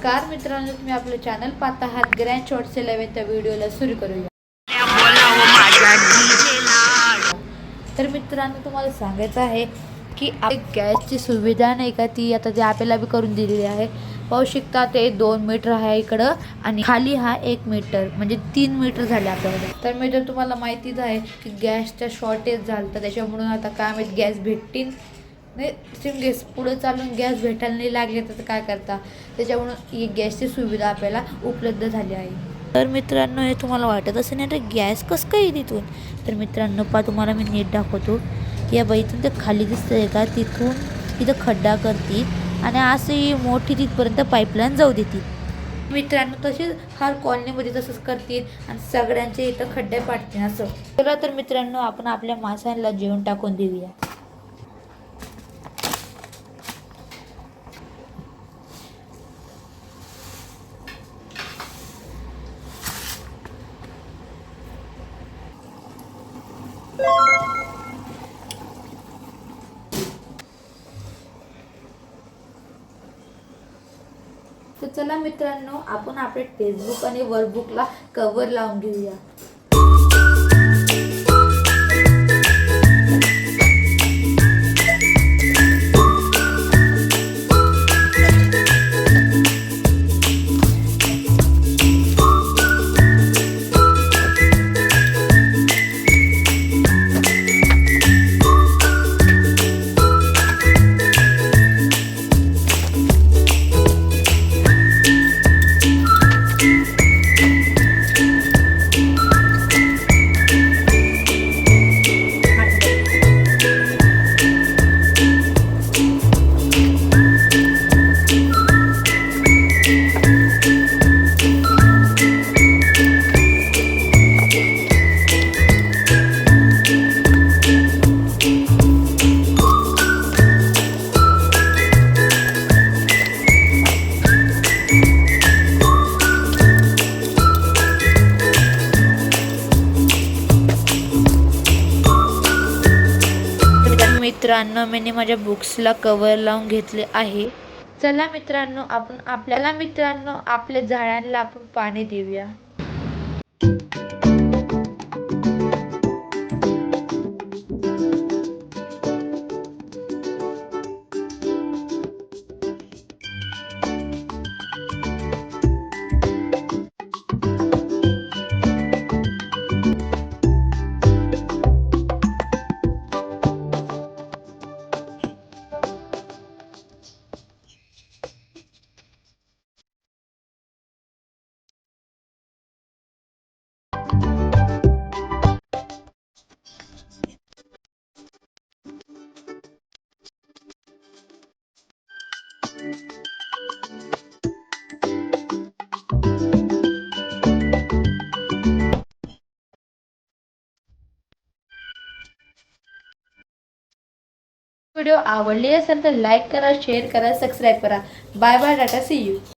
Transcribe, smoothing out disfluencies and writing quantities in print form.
नमस्कार मित्रांनो, तुम्ही आपलं चॅनल पाहता आहात ग्रँड शॉर्ट्स 11 व्हिडिओला सुरू करूया। तर मित्रांनो, तुम्हाला सांगायचं आहे की गॅसची सुविधा नाही का, ती आता आपल्याला बी करून दिलेली आहे। पाहू शकता ते 2 मीटर आहे इकडं आणि खाली हा 1 मीटर, म्हणजे 3 मीटर झाले आपल्याला। तर मित्र, तुम्हाला माहितीच आहे की गॅसचा शॉर्टेज झालं, तर त्याच्यामुळे आता काय माहिती गॅस भेटतील नाही, सिम गॅस पुढे चालून गॅस भेटायला नाही लागले तर काय करता, त्याच्यामुळं ही गॅसची सुविधा आपल्याला उपलब्ध झाली आहे। तर मित्रांनो, हे तुम्हाला वाटत असेल नाही तर गॅस कसं काय तिथून, तर मित्रांनो पहा, तुम्हाला मी नीट दाखवतो। या बाईतून ते खाली दिसतंय का, तिथून तिथं खड्डा करते आणि अशी मोठी तिथपर्यंत पाईपलाईन जाऊ देतील मित्रांनो। तसेच हर कॉलनीमध्ये तसंच करतील आणि सगळ्यांचे इथं खड्डे पाडतील असं। चला तर मित्रांनो, आपण आपल्या माशांना जेवण टाकून देऊया। तर चला मित्रांनो, आपण आपल्या फेसबुक आणि वर्कबुकला कव्हर लावून घेऊया। मित्रांनो, मी माझ्या बुक्सला कव्हर लावून घेतले आहे। चला मित्रांनो, आपण आपल्या झाडांना आपण पाणी देऊया। व्हिडिओ आवडली असेल तर लाईक करा, शेअर करा, सबस्क्राईब करा। Bye bye, tata, see you.